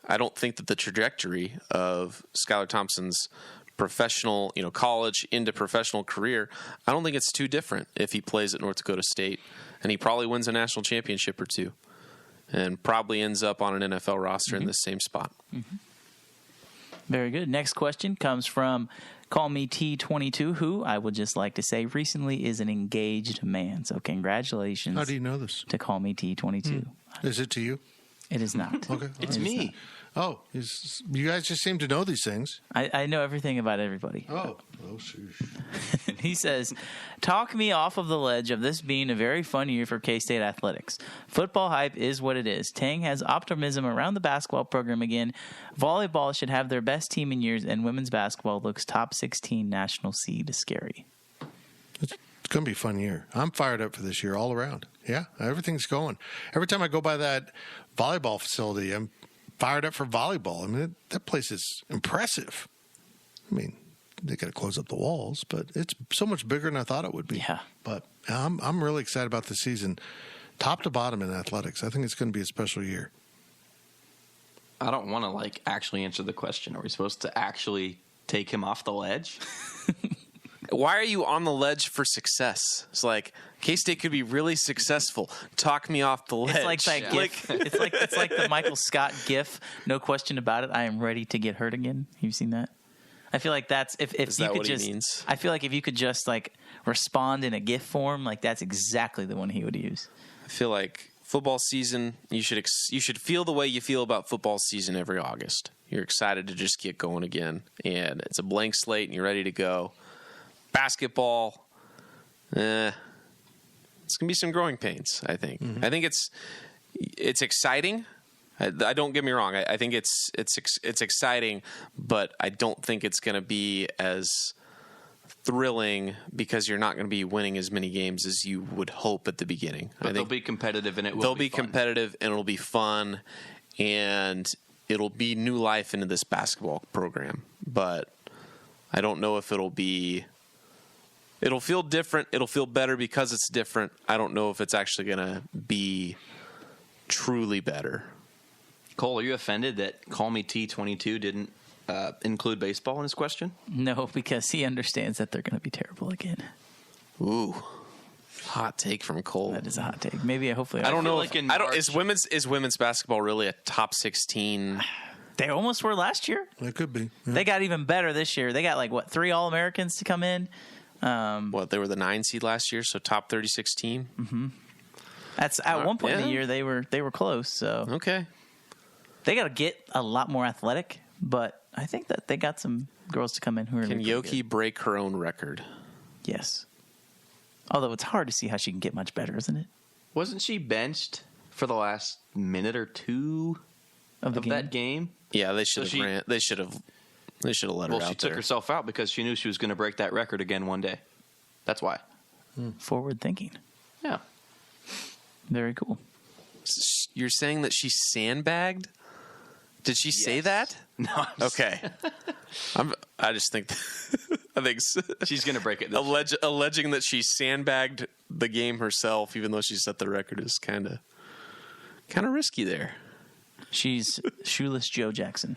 I don't think that the trajectory of Skylar Thompson's professional, college into professional career, I don't think it's too different if he plays at North Dakota State, and he probably wins a national championship or two, and probably ends up on an NFL roster in the same spot. Mm-hmm. Very good. Next question comes from Call Me T22, who I would just like to say recently is an engaged man. So congratulations. How do you know this? To Call Me T22. Is it to you? It is not. Okay. It's me. Oh, you guys just seem to know these things. I know everything about everybody. Oh, sheesh. He says, talk me off of the ledge of this being a very fun year for K-State athletics. Football hype is what it is. Tang has optimism around the basketball program again. Volleyball should have their best team in years, and women's basketball looks top 16 national seed scary. It's going to be a fun year. I'm fired up for this year all around. Yeah, everything's going. Every time I go by that volleyball facility, I'm fired up for volleyball. I mean, that place is impressive. I mean, they got to close up the walls, but it's so much bigger than I thought it would be. Yeah. But I'm really excited about the season, top to bottom in athletics. I think it's going to be a special year. I don't want to actually answer the question. Are we supposed to actually take him off the ledge? Why are you on the ledge for success? It's like K-State could be really successful. Talk me off the ledge. It's like that GIF. It's like the Michael Scott GIF. No question about it. I am ready to get hurt again. You've seen that? I feel like that's if Is you that could what just. he means? I feel like if you could just respond in a GIF form, that's exactly the one he would use. I feel like football season. You should feel the way you feel about football season every August. You're excited to just get going again, and it's a blank slate, and you're ready to go. Basketball, it's going to be some growing pains, I think. Mm-hmm. I think it's exciting. I don't get me wrong. I think it's exciting, but I don't think it's going to be as thrilling because you're not going to be winning as many games as you would hope at the beginning. But they'll be competitive, and they'll be competitive, and it'll be fun, and it'll be new life into this basketball program. but I don't know if it'll feel different. It'll feel better because it's different. I don't know if it's actually going to be truly better. Cole, are you offended that Call Me T22 didn't include baseball in his question? No, because he understands that they're going to be terrible again. Ooh. Hot take from Cole. That is a hot take. Maybe, hopefully. I don't know. Like Is women's basketball really a top 16? They almost were last year. It could be. Yeah. They got even better this year. They got 3 All-Americans to come in. They were the 9 seed last year, so top 36 team. Mm-hmm. That's at one point in the year they were close. So okay, they got to get a lot more athletic, but I think that they got some girls to come in who are. Can Yoki break her own record? Yes. Although it's hard to see how she can get much better, isn't it? Wasn't she benched for the last minute or two of that game? Yeah, they should have. They should have let her out there. Well, she took herself out because she knew she was going to break that record again one day. That's why. Forward thinking. Yeah. Very cool. You're saying that she sandbagged? Did she say that? No. Okay. I just think. I think she's going to break it. Alleging that she sandbagged the game herself, even though she set the record, is kind of risky there. She's shoeless Joe Jackson.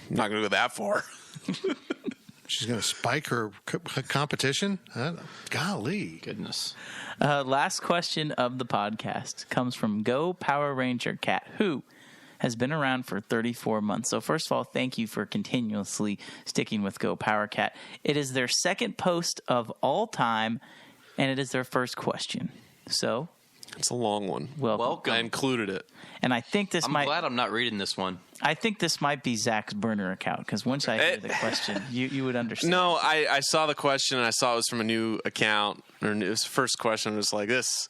I'm not going to go that far. She's going to spike her competition? Golly. Goodness. Last question of the podcast comes from Go Power Ranger Cat, who has been around for 34 months. So first of all, thank you for continuously sticking with Go Power Cat. It is their second post of all time, and it is their first question. So it's a long one. Welcome. I included it. And I think I'm glad I'm not reading this one. I think this might be Zach's burner account, because once I hear the question, you would understand. No, I saw the question, and I saw it was from a new account. Or it was the first question. It was like, this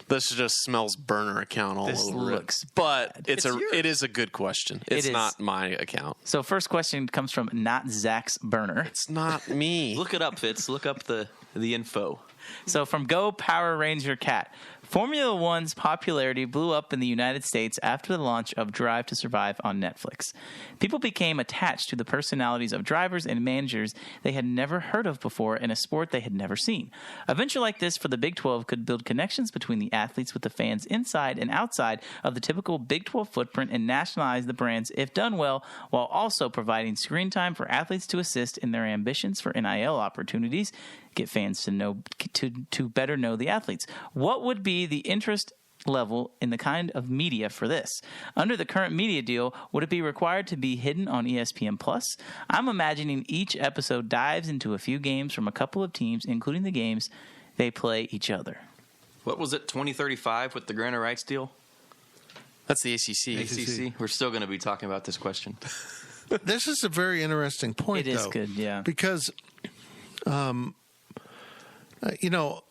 just smells burner account all over it. But it is a good question. It's not my account. So first question comes from not Zach's burner. It's not me. Look it up, Fitz. Look up the info. So from Go Power Ranger Cat, Formula One's popularity blew up in the United States after the launch of Drive to Survive on Netflix. People became attached to the personalities of drivers and managers they had never heard of before in a sport they had never seen. A venture like this for the Big 12 could build connections between the athletes with the fans inside and outside of the typical Big 12 footprint and nationalize the brands if done well, while also providing screen time for athletes to assist in their ambitions for NIL opportunities, get fans to better know the athletes. What would be the interest level in the kind of media for this? Under the current media deal, would it be required to be hidden on ESPN Plus? I'm imagining each episode dives into a few games from a couple of teams, including the games they play each other. What was it, 2035 with the grantor rights deal? That's the ACC. ACC. We're still going to be talking about this question. This is a very interesting point, though. It is good, yeah. Because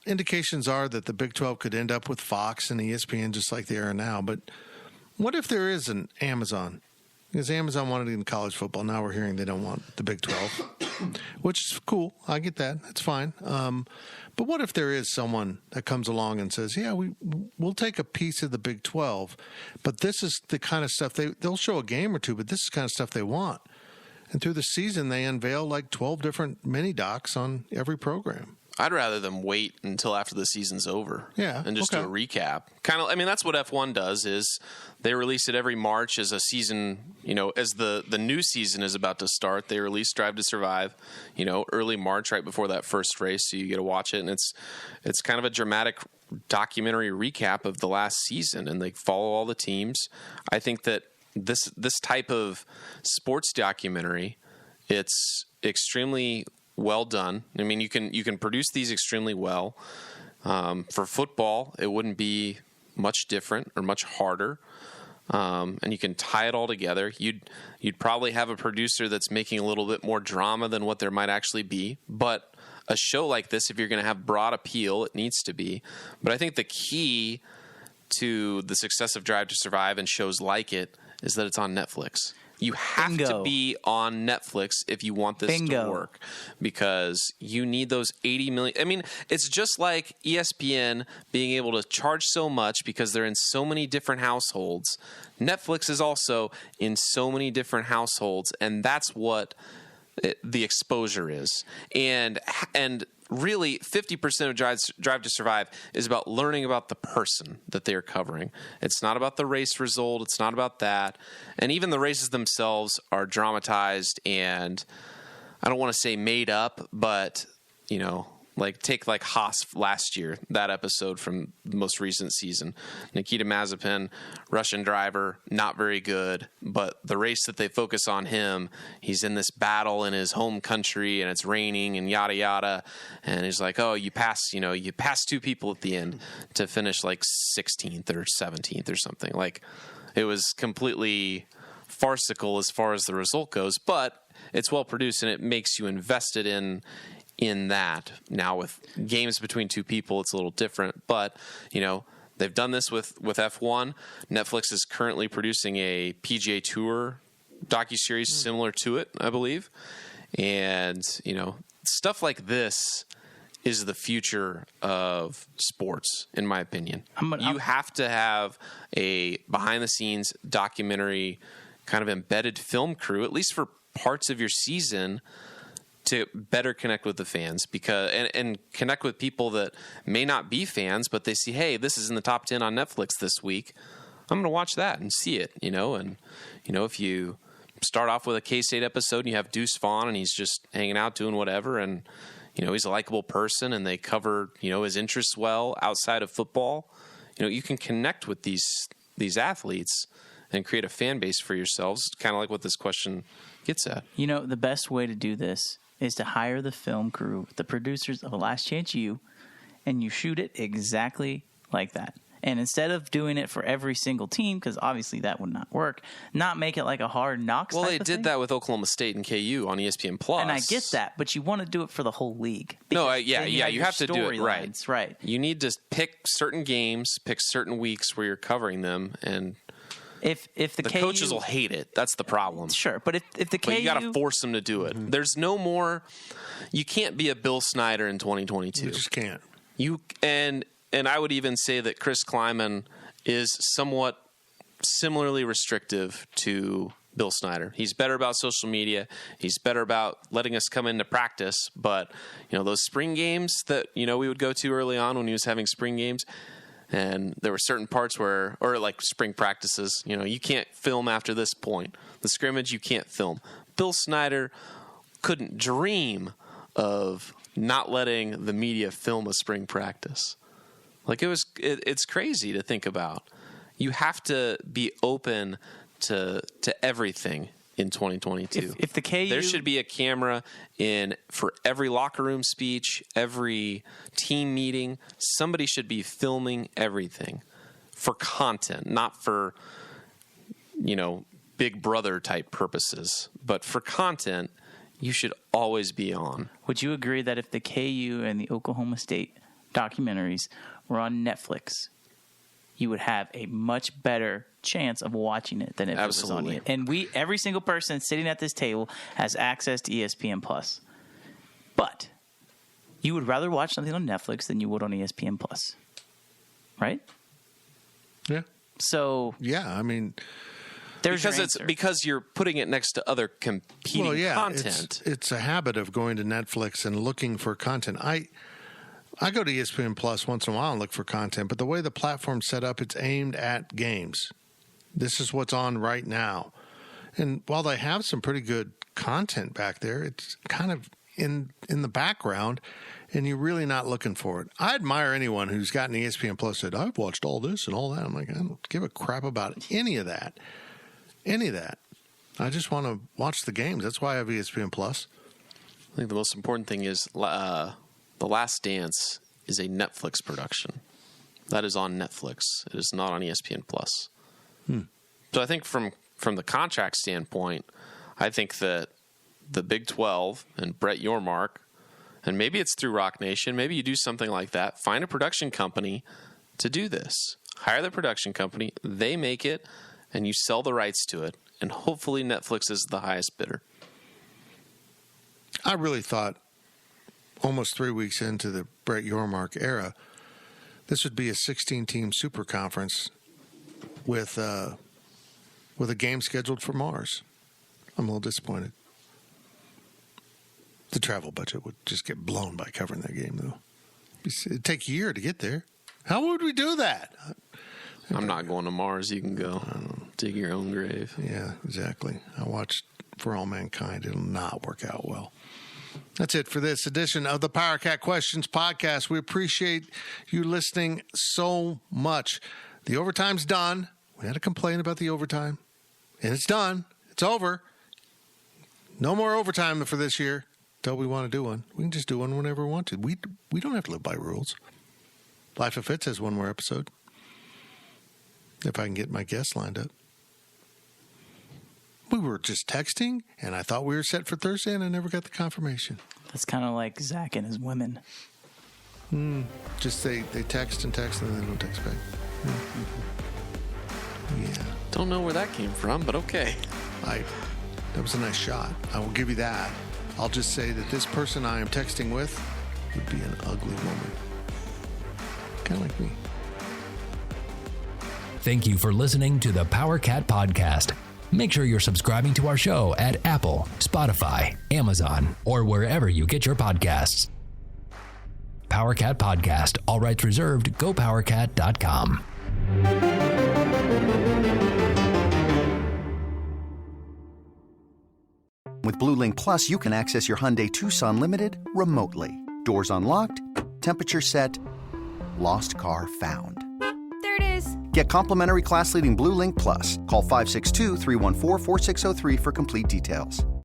indications are that the Big 12 could end up with Fox and ESPN just like they are now. But what if there is an Amazon? Because Amazon wanted it in college football. Now we're hearing they don't want the Big 12, which is cool. I get that. That's fine. But what if there is someone that comes along and says, yeah, we'll take a piece of the Big 12, but this is the kind of stuff they'll show a game or two, but this is the kind of stuff they want. And through the season, they unveil like 12 different mini docs on every program. I'd rather them wait until after the season's over. Yeah. And just do a recap. That's what F1 does, is they release it every March as a season, as the new season is about to start. They release Drive to Survive, early March, right before that first race. So you get to watch it. And it's kind of a dramatic documentary recap of the last season. And they follow all the teams. I think that this type of sports documentary, it's extremely well done. I mean, you can produce these extremely well. For football, it wouldn't be much different or much harder. And you can tie it all together. You'd probably have a producer that's making a little bit more drama than what there might actually be. But a show like this, if you're going to have broad appeal, it needs to be. But I think the key to the success of Drive to Survive and shows like it is that it's on Netflix. You have to be on Netflix if you want this to work, because you need those 80 million. I mean, it's just like ESPN being able to charge so much because they're in so many different households. Netflix is also in so many different households, and that's what the exposure is. And really, 50% of Drive to Survive is about learning about the person that they are covering. It's not about the race result. It's not about that. And even the races themselves are dramatized and, I don't want to say made up, but, you know, like take like Haas last year, that episode from the most recent season. Nikita Mazepin, Russian driver, not very good, but the race that they focus on him, he's in this battle in his home country and it's raining and yada yada, and he's like, oh, you pass two people at the end to finish like 16th or 17th or something. Like, it was completely farcical as far as the result goes, but it's well produced and it makes you invested in that. Now with games between two people, it's a little different, but you know, they've done this with F1. Netflix is currently producing a PGA Tour docuseries similar to it, I believe. And, you know, stuff like this is the future of sports, in my opinion. You have to have a behind-the-scenes documentary kind of embedded film crew, at least for parts of your season, to better connect with the fans, because and connect with people that may not be fans, but they see, hey, this is in the top 10 on Netflix this week. I'm going to watch that and see it, you know. And, you know, if you start off with a K-State episode and you have Deuce Vaughn and he's just hanging out doing whatever, and, you know, he's a likable person and they cover, you know, his interests well outside of football, you know, you can connect with these athletes and create a fan base for yourselves, kind of like what this question gets at. You know, the best way to do this is to hire the film crew, the producers of Last Chance U, and you shoot it exactly like that. And instead of doing it for every single team, because obviously that would not work, not make it like a Hard Knocks Well, type they of did thing. that with Oklahoma State and KU on ESPN Plus. And I get that, but you want to do it for the whole league. No, you your have to do it right. storylines, right. You need to pick certain games, pick certain weeks where you're covering them, and if the coaches will hate it. That's the problem. Sure, but if the KU... But you got to force them to do it. Mm-hmm. There's no more... You can't be a Bill Snyder in 2022. You just can't. And I would even say that Chris Kleiman is somewhat similarly restrictive to Bill Snyder. He's better about social media. He's better about letting us come into practice. But, you know, those spring games that, you know, we would go to early on when he was having spring games, and there were certain parts where, or like spring practices, you know, you can't film after this point. The scrimmage, you can't film. Bill Snyder couldn't dream of not letting the media film a spring practice. Like, it's crazy to think about. You have to be open to everything in 2022. If the KU... There should be a camera for every locker room speech, every team meeting. Somebody should be filming everything for content, not for, you know, Big Brother type purposes, but for content. You should always be on. Would you agree that if the KU and the Oklahoma State documentaries were on Netflix, you would have a much better chance of watching it than if Absolutely. it was on it? And every single person sitting at this table has access to ESPN Plus. But you would rather watch something on Netflix than you would on ESPN Plus. Right? Yeah. So... Yeah, I mean... Because you're putting it next to other competing content. It's a habit of going to Netflix and looking for content. I go to ESPN Plus once in a while and look for content, but the way the platform's set up, it's aimed at games. This is what's on right now. And while they have some pretty good content back there, it's kind of in the background, and you're really not looking for it. I admire anyone who's gotten ESPN Plus and said, I've watched all this and all that. I'm like, I don't give a crap about any of that. Any of that. I just want to watch the games. That's why I have ESPN Plus. I think the most important thing is The Last Dance is a Netflix production. That is on Netflix. It is not on ESPN Plus. So I think from the contract standpoint, I think that the Big 12 and Brett Yormark, and maybe it's through Rock Nation, maybe you do something like that. Find a production company to do this. Hire the production company. They make it, and you sell the rights to it. and hopefully Netflix is the highest bidder. I really thought almost 3 weeks into the Brett Yormark era, this would be a 16-team super conference with a game scheduled for Mars. I'm a little disappointed. The travel budget would just get blown by covering that game, though. It'd take a year to get there. How would we do that? I'm not going to Mars. You can go. Dig your own grave. Yeah, exactly. I watched For All Mankind. It'll not work out well. That's it for this edition of the Power Cat Questions podcast. We appreciate you listening so much. The overtime's done. We had a complaint about the overtime, and it's done. It's over. No more overtime for this year until we want to do one. We can just do one whenever we want to. We don't have to live by rules. Life of Fitz has one more episode. If I can get my guests lined up. We were just texting, and I thought we were set for Thursday, and I never got the confirmation. That's kind of like Zach and his women. Just they text and text, and then they don't text back. Yeah. Don't know where that came from, but okay. That was a nice shot. I will give you that. I'll just say that this person I am texting with would be an ugly woman. Kind of like me. Thank you for listening to the Power Cat Podcast. Make sure you're subscribing to our show at Apple, Spotify, Amazon, or wherever you get your podcasts. Power Cat Podcast, all rights reserved, gopowercat.com. With Blue Link Plus, you can access your Hyundai Tucson Limited remotely. Doors unlocked, temperature set, lost car found. There it is. Get complimentary class-leading Blue Link Plus. Call 562-314-4603 for complete details.